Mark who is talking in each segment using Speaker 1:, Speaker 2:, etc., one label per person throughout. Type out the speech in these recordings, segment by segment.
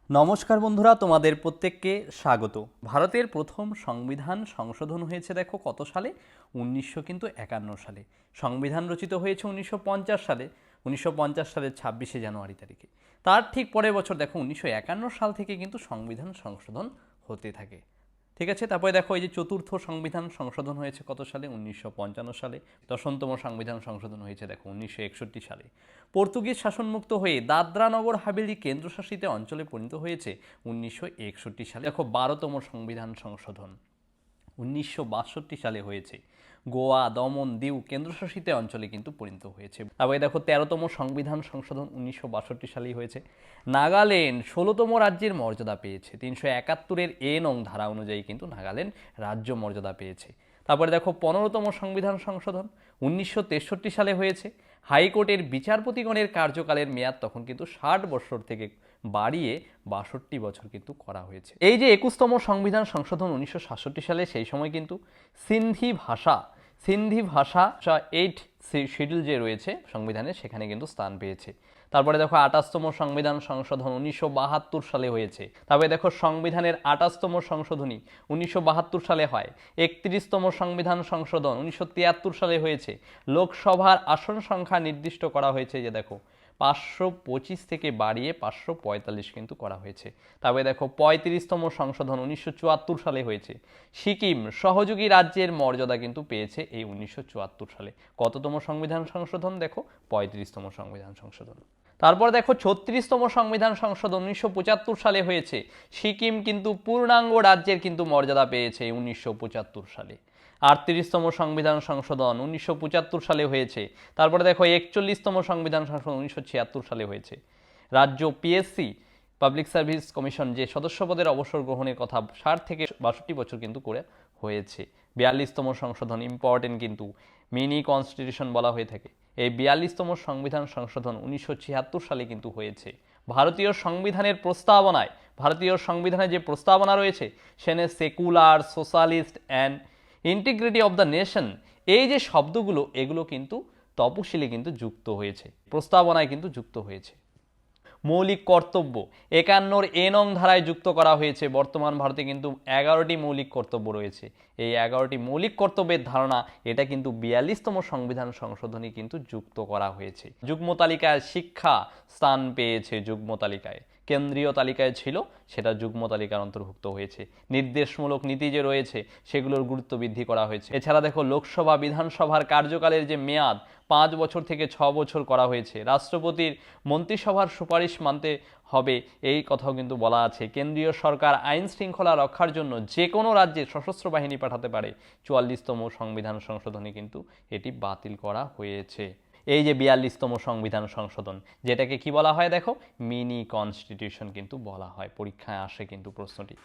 Speaker 1: নমস্কার বন্ধুরা, তোমাদের প্রত্যেককে স্বাগত। ভারতের প্রথম সংবিধান সংশোধন হয়েছে দেখো কত সালে? 1951 সালে। সংবিধান রচিত হয়েছে 1950 সালে, 1950 সালের 26শে জানুয়ারি তারিখে। তার ঠিক পরের বছর দেখো 1951 সাল থেকে কিন্তু সংবিধান সংশোধন হতে থাকে। ঠিক আছে, তারপরে দেখো এই যে চতুর্থ সংবিধান সংশোধন হয়েছে কত সালে? 1955 সালে। দশমতম সংবিধান সংশোধন হয়েছে দেখো 1961 সালে। পর্তুগিজ শাসনমুক্ত হয়ে দাদরা নগর হাভেলি কেন্দ্রশাসিত অঞ্চলে পরিণত হয়েছে 1961 সালে। দেখো 12তম সংবিধান সংশোধন 1962 সালে হয়েছে। গোয়া, দমন, দিউ কেন্দ্রশাসিত অঞ্চলে কিন্তু পরিণত হয়েছে। তারপরে দেখো 13তম সংবিধান সংশোধন 1962 সালেই হয়েছে। নাগাল্যান্ড 16তম রাজ্যের মর্যাদা পেয়েছে। 371-এর নং ধারা অনুযায়ী কিন্তু নাগাল্যান্ড রাজ্য মর্যাদা পেয়েছে। তারপরে দেখো 15তম সংবিধান সংশোধন 1963 সালে হয়েছে। হাইকোর্টের বিচারপতিগণের কার্যকালের মেয়াদ তখন কিন্তু 60 বছর থেকে বাড়িয়ে 62 বছর কিন্তু করা হয়েছে। এই যে 21তম সংবিধান সংশোধন 1967 সালে, সেই সময় কিন্তু সিন্ধি ভাষা 8 শিডিউল যে রয়েছে সংবিধানে, সেখানে কিন্তু স্থান পেয়েছে। তারপরে দেখো 28তম সংবিধান সংশোধন 1972 সালে হয়েছে। তারপরে দেখো সংবিধানের 28তম সংশোধনী 1972 সালে হয়। 31তম সংবিধান সংশোধন 1973 সালে হয়েছে। লোকসভার আসন সংখ্যা নির্দিষ্ট করা হয়েছে, যে দেখো 525 থেকে বাড়িয়ে 545 কিন্তু করা হয়েছে। তবে দেখো 35তম সংশোধন 1974 সালে হয়েছে। সিকিম সহযোগী রাজ্যের মর্যাদা কিন্তু পেয়েছে এই 1974 সালে। কততম সংবিধান সংশোধন? দেখো 35তম সংবিধান সংশোধন। তারপর দেখো 36তম সংবিধান সংশোধন 1975 সালে হয়েছে। সিকিম কিন্তু পূর্ণাঙ্গ রাজ্যের কিন্তু মর্যাদা পেয়েছে 1975 সালে। 38তম সংবিধান সংশোধন 1975 সালে হয়েছে। তারপরে দেখো 41তম সংবিধান সংশোধন 1976 সালে হয়েছে। রাজ্য পিএসসি পাবলিক সার্ভিস কমিশন যে সদস্য পদের অবসর গ্রহণের কথা 60 থেকে 62 বছর কিন্তু করে হয়েছে। 42তম সংশোধন ইম্পর্টেন্ট, কিন্তু মিনি কনস্টিটিউশন বলা হয়ে থাকে। এই 42তম সংবিধান সংশোধন 1976 সালে কিন্তু হয়েছে। ভারতীয় সংবিধানে যে প্রস্তাবনা রয়েছে, সেখানে secular, socialist and integrity of the nation, এই যে শব্দগুলো, এগুলো কিন্তু তপশিলি কিন্তু যুক্ত হয়েছে, প্রস্তাবনায় কিন্তু যুক্ত হয়েছে। মৌলিক কর্তব্য 51-র নং ধারায় যুক্ত করা হয়েছে। বর্তমান ভারতে কিন্তু 11টি মৌলিক কর্তব্য রয়েছে। এই 11টি মৌলিক কর্তব্যের ধারণা, এটা কিন্তু 42তম সংবিধান সংশোধনী কিন্তু যুক্ত করা হয়েছে। যুগ্ম তালিকায় শিক্ষা স্থান পেয়েছে। যুগ্ম তালিকায়, কেন্দ্রীয় তালিকায় ছিল, সেটা যুগ্ম তালিকার অন্তর্ভুক্ত হয়েছে। নির্দেশমূলক নীতি যে রয়েছে, সেগুলোর গুরুত্ব বৃদ্ধি করা হয়েছে। এছাড়া দেখো লোকসভা বিধানসভার কার্যকালের যে মেয়াদ 5 বছর থেকে 6 বছর করা হয়েছে। রাষ্ট্রপতির মন্ত্রিসভার সুপারিশ মানতে হবে, এই কথাও কিন্তু বলা আছে। কেন্দ্রীয় সরকার আইন শৃঙ্খলা রক্ষার জন্য যে কোনো রাজ্যে সশস্ত্র বাহিনী পাঠাতে পারে। 44তম সংবিধান সংশোধনী কিন্তু এটি বাতিল করা হয়েছে। এই যে 42তম সংবিধান সংশোধন, যেটাকে কি বলা হয়? দেখো মিনি কনস্টিটিউশন কিন্তু বলা হয়। পরীক্ষায় আসে কিন্তু প্রশ্নটি।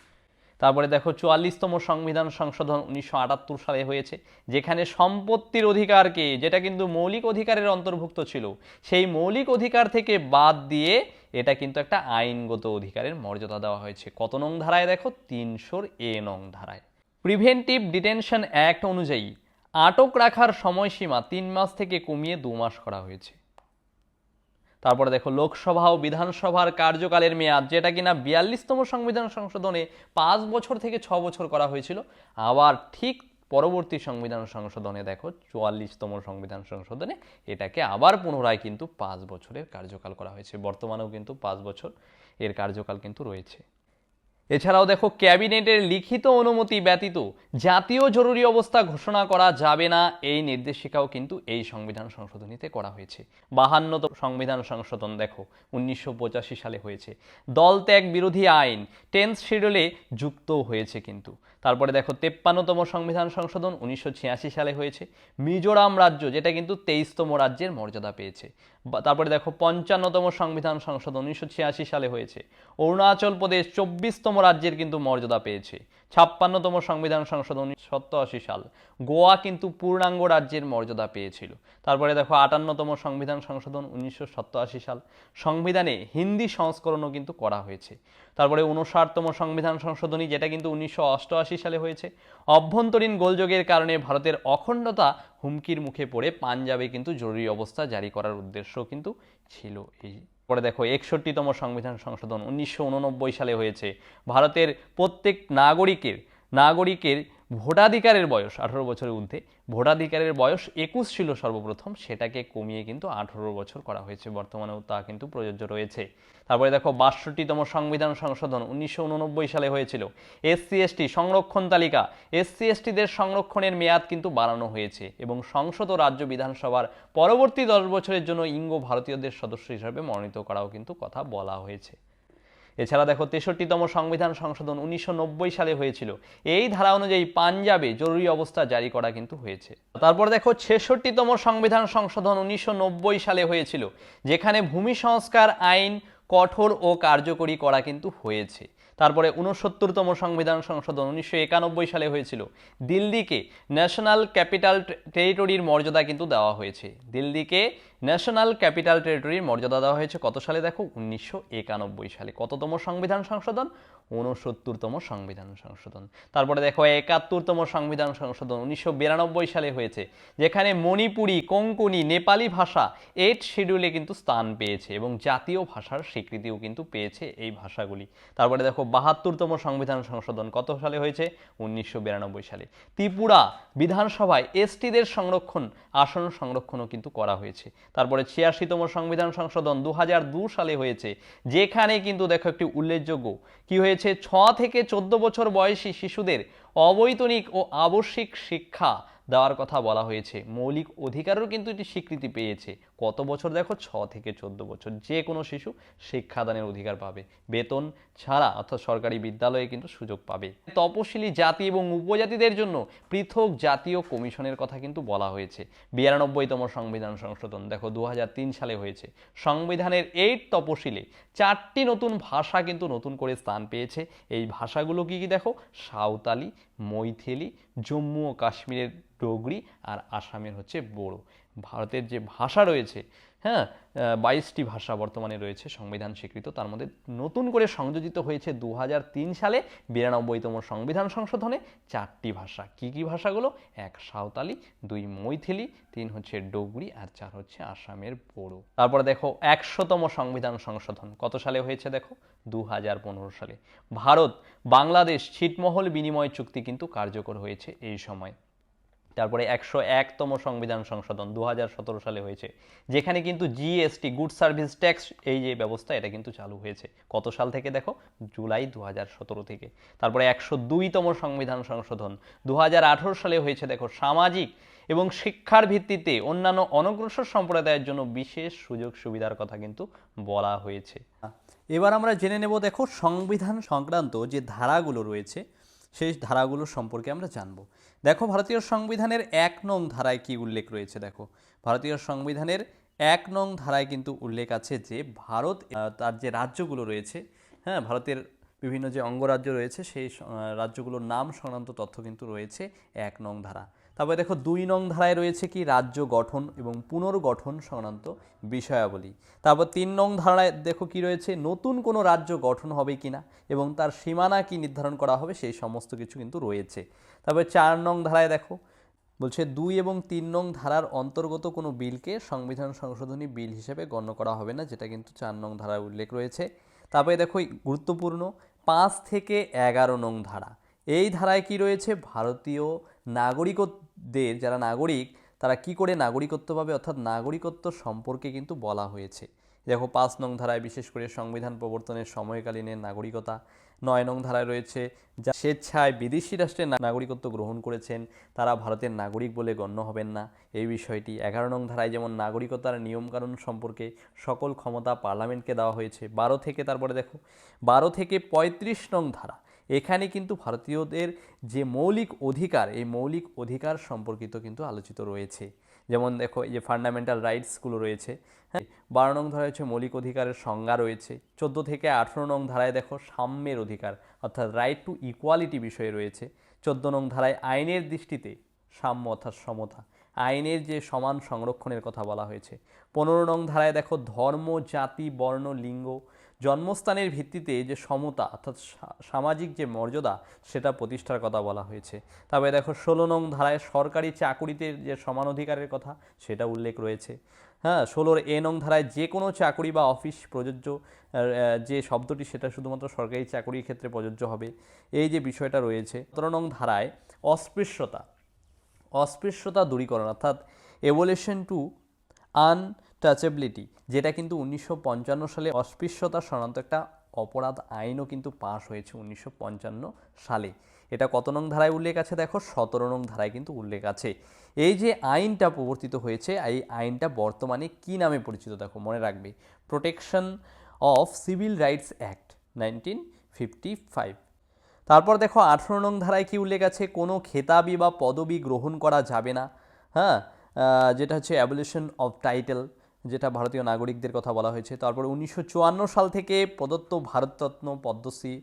Speaker 1: তারপরে দেখো 44তম সংবিধান সংশোধন 1978 সালে হয়েছে, যেখানে সম্পত্তির অধিকারকে, যেটা কিন্তু মৌলিক অধিকারের অন্তর্ভুক্ত ছিল, সেই মৌলিক অধিকার থেকে বাদ দিয়ে এটা কিন্তু একটা আইনগত অধিকারের মর্যাদা দেওয়া হয়েছে। কত নং ধারায়? দেখো 300-র নং ধারায়। প্রিভেন্টিভ ডিটেনশন অ্যাক্ট অনুযায়ী আটক রাখার সময়সীমা 3 মাস থেকে কমিয়ে 2 মাস করা হয়েছে। তারপরে দেখো লোকসভা ও বিধানসভার কার্যকালের মেয়াদ, যেটা কিনা 42তম সংবিধান সংশোধনে 5 বছর থেকে 6 বছর করা হয়েছিল, আবার ঠিক পরবর্তী সংবিধান সংশোধনে দেখো 44তম সংবিধান সংশোধনে এটাকে আবার পুনরায় কিন্তু 5 বছরের কার্যকাল করা হয়েছে। বর্তমানেও কিন্তু 5 বছর এর কার্যকাল কিন্তু রয়েছে। এছাড়াও দেখো ক্যাবিনেটের লিখিত অনুমতি ব্যতীত জাতীয় জরুরি অবস্থা ঘোষণা করা যাবে না, এই নির্দেশিকাও কিন্তু এই সংবিধান সংশোধনীতে করা হয়েছে। 52তম সংবিধান সংশোধন দেখো 1985 সালে হয়েছে। দল ত্যাগ বিরোধী আইন 10th শিডিউলে যুক্ত হয়েছে কিন্তু। তারপরে দেখো 53তম সংবিধান সংশোধন 1986 সালে হয়েছে। মিজোরাম রাজ্য, যেটা কিন্তু 23তম রাজ্যের মর্যাদা পেয়েছে। তারপরে দেখো 55তম সংবিধান সংশোধন 1986 সালে হয়েছে। অরুণাচল প্রদেশ 24তম রাজ্যের কিন্তু মর্যাদা পেয়েছে। 56তম সংবিধান সংশোধন 1987 সাল, গোয়া কিন্তু পূর্ণাঙ্গ রাজ্যের মর্যাদা পেয়েছিল। তারপরে দেখো 58তম সংবিধান সংশোধন 1987 সাল, সংবিধানে হিন্দি সংস্করণও কিন্তু করা হয়েছে। তারপরে 59তম সংবিধান সংশোধনী, যেটা কিন্তু 1988 সালে হয়েছে। অভ্যন্তরীণ গোলযোগের কারণে ভারতের অখণ্ডতা হুমকির মুখে পড়ে পাঞ্জাবে কিন্তু জরুরি অবস্থা জারি করার উদ্দেশ্য কিন্তু ছিল এই। পরে দেখো 61তম সংবিধান সংশোধন 1989 সালে হয়েছে। ভারতের প্রত্যেক নাগরিকের ভোটাধিকারের বয়স 18 বছরের ঊর্ধ্বে, ভোটাধিকারের বয়স 21 ছিল সর্বপ্রথম, সেটাকে কমিয়ে কিন্তু 18 বছর করা হয়েছে, বর্তমানেও তা কিন্তু প্রযোজ্য রয়েছে। তারপরে দেখো 62তম সংবিধান সংশোধন 1989 সালে হয়েছিল। এসসি এসটি সংরক্ষণ তালিকা, এসসি এসটিদের সংরক্ষণের মেয়াদ কিন্তু বাড়ানো হয়েছে এবং সংসদ ও রাজ্য বিধানসভার পরবর্তী 10 বছরের জন্য ইঙ্গ ভারতীয়দের সদস্য হিসেবে মনোনীত করাও কিন্তু কথা বলা হয়েছে। এছাড়া দেখো 63তম সংবিধান সংশোধন 1990 সালে হয়েছিল। এই ধারা অনুযায়ী পাঞ্জাবে জরুরি অবস্থা জারি করা কিন্তু হয়েছে। তারপর দেখো 66তম সংবিধান সংশোধন 1990 সালে হয়েছিল, যেখানে ভূমি সংস্কার আইন কঠোর ও কার্যকরী করা কিন্তু হয়েছে। তারপরে 69তম সংবিধান সংশোধন 1991 সালে হয়েছিল। দিল্লিকে ন্যাশনাল ক্যাপিটাল টেরিটরির মর্যাদা কিন্তু দেওয়া হয়েছে। দিল্লিকে ন্যাশনাল ক্যাপিটাল টেরিটরির মর্যাদা দেওয়া হয়েছে কত সালে দেখো 1991 সালে। কততম সংবিধান সংশোধন? 69তম সংবিধান সংশোধন। তারপরে দেখো 71তম সংবিধান সংশোধন 1992 সালে হয়েছে, যেখানে মণিপুরি, কোঙ্কনি, নেপালি ভাষা 8 শিডিউলে কিন্তু স্থান পেয়েছে এবং জাতীয় ভাষার স্বীকৃতিও কিন্তু পেয়েছে এই ভাষাগুলি। তারপরে দেখো 72তম সংবিধান সংশোধন কত সালে হয়েছে? 1992 সালে। ত্রিপুরা বিধানসভায় এসটিদের আসন সংরক্ষণও কিন্তু করা হয়েছে। তারপরে 86তম সংবিধান সংশোধন 2002 সালে হয়েছে, যেখানে কিন্তু দেখো একটি উল্লেখযোগ্য কি হয়েছে, 6 থেকে 14 বছর বয়সী শিশুদের অবৈতনিক ও আবশ্যিক শিক্ষা দেওয়ার কথা বলা হয়েছে। মৌলিক অধিকারেরও কিন্তু এটি স্বীকৃতি পেয়েছে। কত বছর দেখো? 6 থেকে 14 বছর যে কোনো শিশু শিক্ষাদানের অধিকার পাবে, বেতন ছাড়া, অর্থাৎ সরকারি বিদ্যালয়ে কিন্তু সুযোগ পাবে। তপশিলি জাতি এবং উপজাতিদের জন্য পৃথক জাতীয় কমিশনের কথা কিন্তু বলা হয়েছে। 92তম সংবিধান সংশোধন দেখো 2003 সালে হয়েছে। সংবিধানের 8 তপশিলে 4টি নতুন ভাষা কিন্তু নতুন করে স্থান পেয়েছে। এই ভাষাগুলো কি কি দেখো? সাঁওতালি, মৈথিলি, জম্মু ও কাশ্মীরের ডোগরি আর আসামের হচ্ছে বোড়ো। ভারতের যে ভাষা রয়েছে, হ্যাঁ, 22টি ভাষা বর্তমানে রয়েছে সংবিধান স্বীকৃত, তার মধ্যে নতুন করে সংযোজিত হয়েছে 2003 সালে 92তম সংবিধান সংশোধনে 4টি ভাষা। কি কি ভাষাগুলো? 1 সাঁওতালি, 2 মৈথিলি, 3 হচ্ছে ডোগরি আর 4 হচ্ছে আসামের বোড়ো। তারপরে দেখো 100তম সংবিধান সংশোধন কত সালে হয়েছে দেখো? 2015 সালে। ভারত বাংলাদেশ ছিটমহল বিনিময় চুক্তি কিন্তু কার্যকর হয়েছে এই সময়। তারপরে 101তম সংবিধান সংশোধন 2017 সালে হয়েছে, যেখানে কিন্তু জিএসটি, গুড সার্ভিস ট্যাক্স, এই যে ব্যবস্থা এটা কিন্তু চালু হয়েছে। কত সাল থেকে দেখো? জুলাই 2017 থেকে। তারপরে 102তম সংবিধান সংশোধন 2018 সালে হয়েছে দেখো, সামাজিক এবং শিক্ষার ভিত্তিতে অন্যান্য অনগ্রসর সম্প্রদায়ের জন্য বিশেষ সুযোগ সুবিধার কথা কিন্তু বলা হয়েছে। এবার আমরা জেনে নেব দেখো সংবিধান সংক্রান্ত যে ধারাগুলো রয়েছে সেই ধারাগুলো সম্পর্কে আমরা জানব। দেখো ভারতীয় সংবিধানের 1 নং ধারায় কি উল্লেখ রয়েছে দেখো। ভারতীয় সংবিধানের 1 নং ধারায় কিন্তু উল্লেখ আছে যে ভারত তার যে রাজ্যগুলো রয়েছে, হ্যাঁ, ভারতের বিভিন্ন যে অঙ্গরাজ্য রয়েছে সেই রাজ্যগুলোর নাম সংক্রান্ত তথ্য কিন্তু রয়েছে 1 নং ধারা। তারপরে দেখো 2 নং ধারায় রয়েছে কি রাজ্য গঠন এবং পুনর্গঠন সংক্রান্ত বিষয়াবলী। তারপর 3 নং ধারায় দেখো কি রয়েছে, নতুন কোনো রাজ্য গঠন হবে কিনা এবং তার সীমানা কি নির্ধারণ করা হবে সেই সমস্ত কিছু কিন্তু রয়েছে। তারপরে 4 নং ধারায় দেখো বলছে 2 এবং 3 নং ধারার অন্তর্গত কোনো বিলকে সংবিধান সংশোধনী বিল হিসেবে গণ্য করা হবে না, যেটা কিন্তু 4 নং ধারায় উল্লেখ রয়েছে। তারপরে দেখো গুরুত্বপূর্ণ 5 থেকে 11 নং ধারা। এই ধারায় কি রয়েছে, ভারতীয় নাগরিকদের যারা নাগরিক তারা কি করে নাগরিকত্ব পাবে, অর্থাৎ নাগরিকত্ব সম্পর্কে কিন্তু বলা হয়েছে। দেখো 5 নং ধারায় বিশেষ করে সংবিধান প্রবর্তনের সময়কালীনের নাগরিকতা। 9 নং ধারায় রয়েছে যা স্বেচ্ছায় বিদেশি রাষ্ট্রের নাগরিকত্ব গ্রহণ করেছেন তারা ভারতের নাগরিক বলে গণ্য হবেন না, এই বিষয়টি। 11 নং ধারায় যেমন নাগরিকতার নিয়মকানুন সম্পর্কে সকল ক্ষমতা পার্লামেন্টকে দেওয়া হয়েছে। 12 থেকে তারপরে দেখো 12 থেকে 35 নং ধারা, এখানে কিন্তু ভারতীয়দের যে মৌলিক অধিকার, এই মৌলিক অধিকার সম্পর্কিত কিন্তু আলোচিত রয়েছে। যেমন দেখো এই যে ফান্ডামেন্টাল রাইটসগুলো রয়েছে, হ্যাঁ। 12 নং ধারায় হচ্ছে মৌলিক অধিকারের সংজ্ঞা রয়েছে। 14 থেকে 18 নং ধারায় দেখো সাম্যের অধিকার অর্থাৎ রাইট টু ইকুয়ালিটি বিষয়ে রয়েছে। 14 নং ধারায় আইনের দৃষ্টিতে সাম্য অর্থাৎ সমতা, আইনের যে সমান সংরক্ষণের কথা বলা হয়েছে। 15 নং ধারায় দেখো ধর্ম, জাতি, বর্ণ, লিঙ্গ, জন্মস্থানের ভিত্তিতে যে সমতা অর্থাৎ সামাজিক যে মর্যাদা সেটা প্রতিষ্ঠার কথা বলা হয়েছে। তবে দেখো 16 নং ধারায় সরকারি চাকুরিতে যে সমান অধিকারের কথা সেটা উল্লেখ রয়েছে। হ্যাঁ, 16 নং ধারায় যে কোনো চাকরি বা অফিস প্রযোজ্য, যে শব্দটি সেটা শুধুমাত্র সরকারি চাকরির ক্ষেত্রে প্রযোজ্য হবে, এই যে বিষয়টা রয়েছে। 17 নং ধারায় অস্পৃশ্যতা দূরীকরণ, অর্থাৎ এভোলিউশন টু আনটাচেবিলিটি, যেটা কিন্তু 1955 সালে অস্পৃশ্যতা সংক্রান্ত একটা অপরাধ আইনও কিন্তু পাশ হয়েছে 1955 সালে। এটা কত নং ধারায় উল্লেখ আছে দেখো, 17 নং ধারায় কিন্তু উল্লেখ আছে। এই যে আইনটা প্রবর্তিত হয়েছে, এই আইনটা বর্তমানে কি নামে পরিচিত দেখো, মনে রাখবে, protection of civil rights act 1955। তারপর দেখো 18 নং ধারায় কি উল্লেখ আছে, কোনো খেতাবি বা পদবি গ্রহণ করা যাবে না। হ্যাঁ, যেটা হচ্ছে অ্যাবলিউশন অফ টাইটেল, যেটা ভারতীয় নাগরিকদের কথা বলা হয়েছে। তারপরে 1954 সাল থেকে প্রদত্ত ভারতরত্ন, পদ্মশ্রী,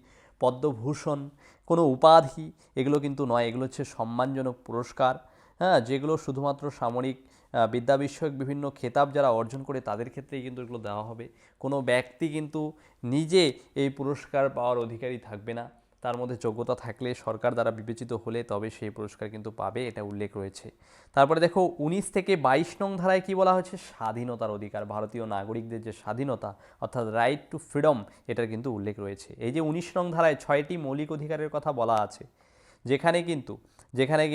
Speaker 1: পদ্মভূষণ কোনো উপাধি এগুলো কিন্তু নয়, এগুলো হচ্ছে সম্মানজনক পুরস্কার। হ্যাঁ, যেগুলো শুধুমাত্র সামরিক বিদ্যা বিষয়ক বিভিন্ন খেতাব যারা অর্জন করে তাদের ক্ষেত্রেই কিন্তু এগুলো দেওয়া হবে। কোনো ব্যক্তি কিন্তু নিজে এই পুরস্কার পাওয়ার অধিকারী থাকবে না, তার মধ্যে যোগ্যতা থাকলে, সরকার দ্বারা বিবেচিত হলে তবে সেই পুরস্কার কিন্তু পাবে, এটা উল্লেখ রয়েছে। তারপরে দেখো 19 থেকে 22 নং ধারায় কি বলা হয়েছে, স্বাধীনতার অধিকার, ভারতীয় নাগরিকদের যে স্বাধীনতা অর্থাৎ রাইট টু ফ্রিডম, এটার কিন্তু উল্লেখ রয়েছে। এই যে 19 নং ধারায় 6টি মৌলিক অধিকারের কথা বলা আছে, যেখানে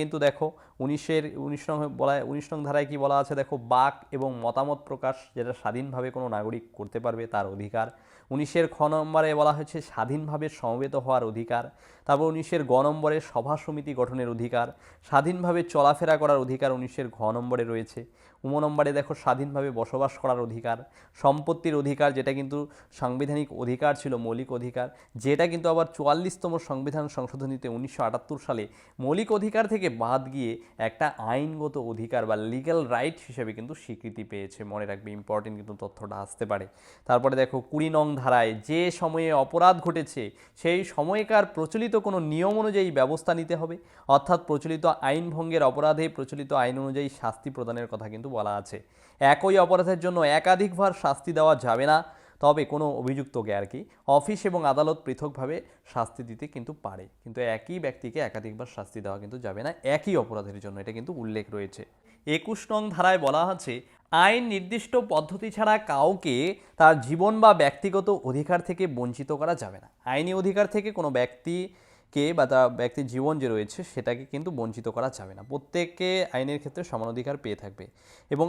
Speaker 1: কিন্তু দেখো 19 নং ধারায় কি বলা আছে দেখো, বাক এবং মতামত প্রকাশ যেটা স্বাধীনভাবে কোনো নাগরিক করতে পারবে তার অধিকার। 19 খ নম্বরে বলা হয়েছে স্বাধীনভাবে সমবেত হওয়ার অধিকার। তারপর 19 গ নম্বরে সভা সমিতি গঠনের অধিকার, স্বাধীনভাবে চলাফেরা করার অধিকার 19 ঘ নম্বরে রয়েছে। নম্বরে দেখো স্বাধীনভাবে বসবাস করার অধিকার, সম্পত্তির অধিকার, যেটা কিন্তু সাংবিধানিক অধিকার ছিল, মৌলিক অধিকার, যেটা কিন্তু আবার 44তম সংবিধান সংশোধনীতে 1978 সালে মৌলিক অধিকার থেকে বাদ গিয়ে একটা আইনগত অধিকার বা লিগ্যাল রাইট হিসেবে কিন্তু স্বীকৃতি পেয়েছে। মনে রাখবে, ইম্পর্টেন্ট কিন্তু তথ্যটা আসতে পারে। তারপরে দেখো 20 নং ধারায় যে সময়ে অপরাধ ঘটেছে সেই সময়কার প্রচলিত কোনো নিয়ম অনুযায়ী ব্যবস্থা নিতে হবে, অর্থাৎ প্রচলিত আইন ভঙ্গের অপরাধে প্রচলিত আইন অনুযায়ী শাস্তি প্রদানের কথা কিন্তু বলা আছে। একই অপরাধের জন্য একাধিকবার শাস্তি দেওয়া যাবে না, তবে কোনো অভিযুক্তকে আর কি অফিস এবং আদালত পৃথকভাবে শাস্তি দিতে কিন্তু পারে, কিন্তু একই ব্যক্তিকে একাধিকবার শাস্তি দেওয়া কিন্তু যাবে না একই অপরাধের জন্য, এটা কিন্তু উল্লেখ রয়েছে। 21 নং ধারায় বলা আছে আইন নির্দিষ্ট পদ্ধতি ছাড়া কাউকে তার জীবন বা ব্যক্তিগত অধিকার থেকে বঞ্চিত করা যাবে না। আইনি অধিকার থেকে কোনো ব্যক্তিকে বা তার ব্যক্তির জীবন যে রয়েছে সেটাকে কিন্তু বঞ্চিত করা যাবে না, প্রত্যেককে আইনের ক্ষেত্রে সমান অধিকার পেয়ে থাকবে। এবং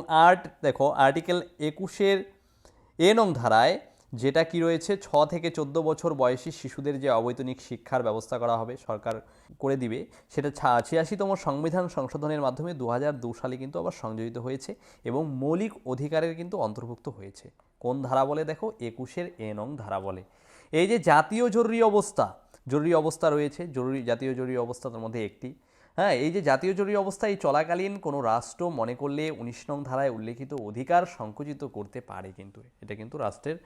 Speaker 1: দেখো আর্টিকেল 21 নং ধারায় যেটা কি রয়েছে, 6 থেকে 14 বছর বয়সী শিশুদের যে অবৈতনিক শিক্ষার ব্যবস্থা করা হবে, সরকার করে দিবে, সেটা 86তম সংবিধান সংশোধনের মাধ্যমে 2002 সালে কিন্তু আবার সংযোজিত হয়েছে এবং মৌলিক অধিকারের কিন্তু অন্তর্ভুক্ত হয়েছে। কোন ধারা বলে দেখো, 21 নং ধারা বলে। এই যে জাতীয় জরুরি অবস্থা রয়েছে, জাতীয় জরুরি অবস্থা তার মধ্যে একটি। হ্যাঁ, এই যে জাতীয় জরুরি অবস্থা, এই চলাকালীন কোনো রাষ্ট্র মনে করলে 19 নং ধারায় উল্লেখিত অধিকার সংকুচিত করতে পারে, কিন্তু এটা কিন্তু রাষ্ট্রের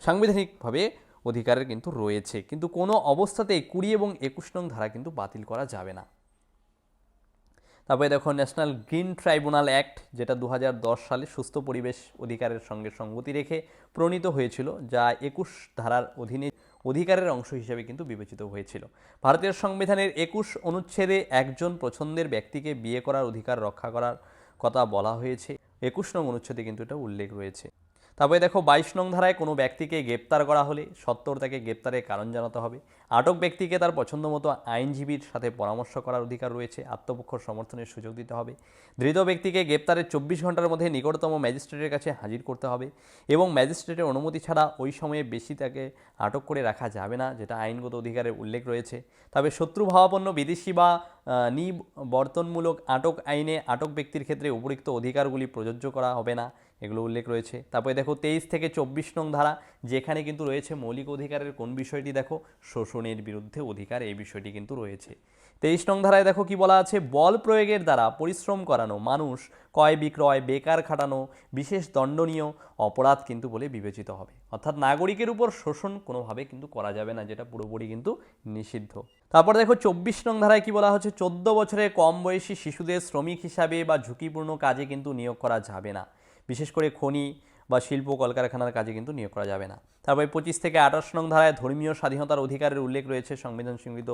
Speaker 1: সাংবিধানিকভাবে অধিকারের কিন্তু রয়েছে, কিন্তু কোনো অবস্থাতেই 20 এবং 21 নং ধারা কিন্তু বাতিল করা যাবে না। তারপরে দেখো ন্যাশনাল গ্রিন ট্রাইব্যুনাল অ্যাক্ট, যেটা 2010 সালে সুস্থ পরিবেশ অধিকারের সঙ্গে সঙ্গতি রেখে প্রণীত হয়েছিল, যা 21 ধারার অধীনে অধিকারের অংশ হিসেবে কিন্তু বিবেচিত হয়েছিল। ভারতীয় সংবিধানের 21 অনুচ্ছেদে একজন পছন্দের ব্যক্তিকে বিয়ে করার অধিকার রক্ষা করার কথা বলা হয়েছে, 21 নং অনুচ্ছেদে কিন্তু এটা উল্লেখ রয়েছে। তারপরে দেখো 22 নং ধারায় কোনো ব্যক্তিকে গ্রেপ্তার করা হলে সত্ত্বর তাকে গ্রেপ্তারের কারণ জানাতে হবে। আটক ব্যক্তিকে তার পছন্দ মতো আইনজীবীর সাথে পরামর্শ করার অধিকার রয়েছে, আত্মপক্ষ সমর্থনের সুযোগ দিতে হবে। ধৃত ব্যক্তিকে গ্রেপ্তারের 24 ঘন্টার মধ্যে নিকটতম ম্যাজিস্ট্রেটের কাছে হাজির করতে হবে এবং ম্যাজিস্ট্রেটের অনুমতি ছাড়া ওই সময়ে বেশি তাকে আটক করে রাখা যাবে না, যেটা আইনগত অধিকারের উল্লেখ রয়েছে। তবে শত্রুভাবাপন্ন বিদেশি বা নিবর্তনমূলক আটক আইনে আটক ব্যক্তির ক্ষেত্রে উপরিক্ত অধিকারগুলি প্রযোজ্য করা হবে না, এগুলো উল্লেখ রয়েছে। তারপরে দেখো 23 থেকে 24 নং ধারা, যেখানে কিন্তু রয়েছে মৌলিক অধিকারের কোন বিষয়টি দেখো, শোষণের বিরুদ্ধে অধিকার, এই বিষয়টি কিন্তু রয়েছে। 23 নং ধারায় দেখো কি বলা আছে, বল প্রয়োগের দ্বারা পরিশ্রম করানো, মানুষ ক্রয় বিক্রয়, বেকার খাটানো বিশেষ দণ্ডনীয় অপরাধ কিন্তু বলে বিবেচিত হবে, অর্থাৎ নাগরিকের উপর শোষণ কোনোভাবে কিন্তু করা যাবে না, যেটা পুরোপুরি কিন্তু নিষিদ্ধ। তারপর দেখো 24 নং ধারায় কি বলা হচ্ছে, 14 বছরের কম বয়সী শিশুদের শ্রমিক হিসাবে বা ঝুঁকিপূর্ণ কাজে কিন্তু নিয়োগ করা যাবে না, বিশেষ করে খনি বা শিল্প কলকারখানার কাজে কিন্তু নিয়োগ করা যাবে না। তারপরে 25 থেকে 28 নং ধারায় ধর্মীয় স্বাধীনতার অধিকারের উল্লেখ রয়েছে সংবিধান স্বীকৃত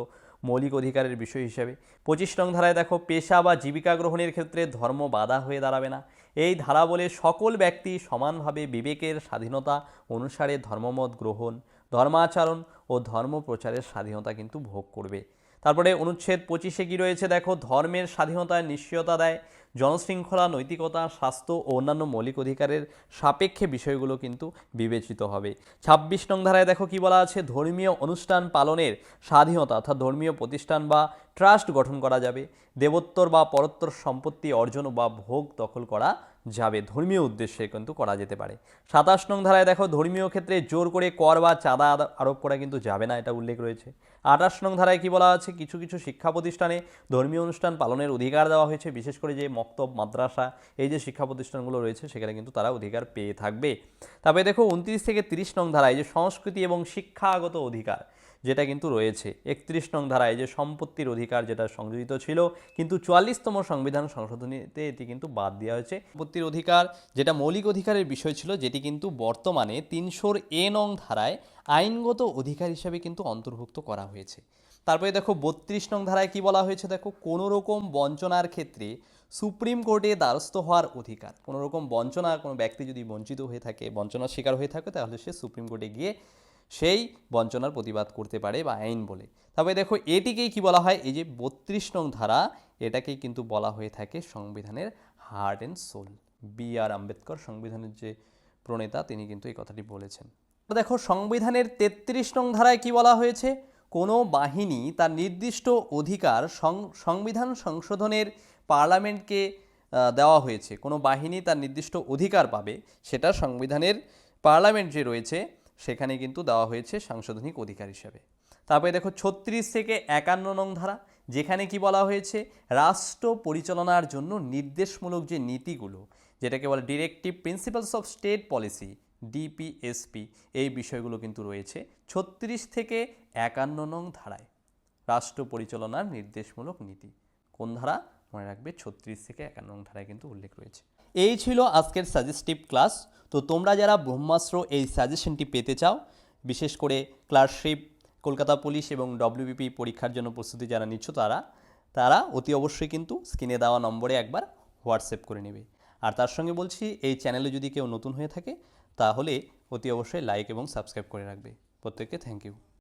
Speaker 1: মৌলিক অধিকারের বিষয় হিসেবে। 25 নং ধারায় দেখো, পেশা বা জীবিকা গ্রহণের ক্ষেত্রে ধর্ম বাধা হয়ে দাঁড়াবে না। এই ধারা বলে সকল ব্যক্তি সমানভাবে বিবেকের স্বাধীনতা অনুসারে ধর্মমত গ্রহণ, ধর্মাচরণ ও ধর্ম প্রচারের স্বাধীনতা কিন্তু ভোগ করবে। তারপরে অনুচ্ছেদ 25-এ কী রয়েছে দেখো, ধর্মের স্বাধীনতায় নিশ্চয়তা দেয়, জনশৃঙ্খলা, নৈতিকতা, স্বাস্থ্য ও অন্যান্য মৌলিক অধিকারের সাপেক্ষে বিষয়গুলো কিন্তু বিবেচিত হবে। 26 নং ধারায় দেখো কি বলা আছে, ধর্মীয় অনুষ্ঠান পালনের স্বাধীনতা, অর্থাৎ ধর্মীয় প্রতিষ্ঠান বা ট্রাস্ট গঠন করা যাবে, দেবোত্তর বা পরোত্তর সম্পত্তি অর্জন বা ভোগ দখল করা যাবে, ধর্মীয় উদ্দেশ্যে কিন্তু করা যেতে পারে। 27 নং ধারায় দেখো, ধর্মীয় ক্ষেত্রে জোর করে কর বা চাঁদা আরোপ করা কিন্তু যাবে না, এটা উল্লেখ রয়েছে। 28 নং ধারায় কি বলা আছে, কিছু কিছু শিক্ষা প্রতিষ্ঠানে ধর্মীয় অনুষ্ঠান পালনের অধিকার দেওয়া হয়েছে, বিশেষ করে যে মক্তব, মাদ্রাসা, এই যে শিক্ষা প্রতিষ্ঠানগুলো রয়েছে সেখানে কিন্তু তারা অধিকার পেয়ে থাকবে। তারপরে দেখো 29 থেকে 30 নং ধারায় যে সংস্কৃতি এবং শিক্ষাগত অধিকার যেটা কিন্তু রয়েছে। 31 নং ধারায় যে সম্পত্তির অধিকার যেটা সংযোজিত ছিল, কিন্তু 44তম সংবিধান সংশোধনীতে এটি কিন্তু বাদ দেওয়া হয়েছে। সম্পত্তির অধিকার যেটা মৌলিক অধিকারের বিষয় ছিল, যেটি কিন্তু বর্তমানে 300 নং ধারায় আইনগত অধিকার হিসাবে কিন্তু অন্তর্ভুক্ত করা হয়েছে। তারপরে দেখো 32 নং ধারায় কি বলা হয়েছে দেখো, কোনো রকম বঞ্চনার ক্ষেত্রে সুপ্রিম কোর্টে দ্বারস্থ হওয়ার অধিকার। কোনো রকম বঞ্চনা, কোনো ব্যক্তি যদি বঞ্চিত হয়ে থাকে, বঞ্চনার শিকার হয়ে থাকে, তাহলে সে সুপ্রিম কোর্টে গিয়ে সেই বঞ্চনার প্রতিবাদ করতে পারে বা আইন বলে। তারপরে দেখো এটিকেই কি বলা হয়, এই যে 32 নং ধারা, এটাকেই কিন্তু বলা হয়ে থাকে সংবিধানের heart and soul. B.R. Ambedkar, সংবিধানের যে প্রণেতা, তিনি কিন্তু এই কথাটি বলেছেন। দেখো সংবিধানের 33 নং ধারায় কি বলা হয়েছে, কোনো বাহিনী তার নির্দিষ্ট অধিকার সংবিধান সংশোধনের পার্লামেন্টকে দেওয়া হয়েছে। কোনো বাহিনী তার নির্দিষ্ট অধিকার পাবে, সেটা সংবিধানের পার্লামেন্ট যে রয়েছে সেখানে কিন্তু দেওয়া হয়েছে সাংবিধানিক অধিকার হিসাবে। তারপরে দেখো 36 থেকে 51 নং ধারা, যেখানে কি বলা হয়েছে, রাষ্ট্র পরিচালনার জন্য নির্দেশমূলক যে নীতিগুলো, যেটাকে বলে directive principles of state policy, DPSP, এই বিষয়গুলো কিন্তু রয়েছে 36 থেকে 51 নং ধারায়। রাষ্ট্র পরিচালনার নির্দেশমূলক নীতি কোন ধারা, মনে রাখবে 36 থেকে 51 নং ধারায় কিন্তু উল্লেখ রয়েছে। এই ছিল আজকের সাজেস্টিভ ক্লাস। তো তোমরা যারা ব্রহ্মাস্ত্র এই সাজেশনটি পেতে চাও, বিশেষ করে ক্লার্কশিপ, কলকাতা পুলিশ এবং WBP পরীক্ষার জন্য প্রস্তুতি যারা নিচ্ছ, তারা অতি অবশ্যই কিন্তু স্ক্রিনে দেওয়া নম্বরে একবার হোয়াটসঅ্যাপ করে নেবে। আর তার সঙ্গে বলছি, এই চ্যানেলে যদি কেউ নতুন হয়ে থাকে তাহলে অতি অবশ্যই লাইক এবং সাবস্ক্রাইব করে রাখবে। প্রত্যেককে থ্যাংক ইউ।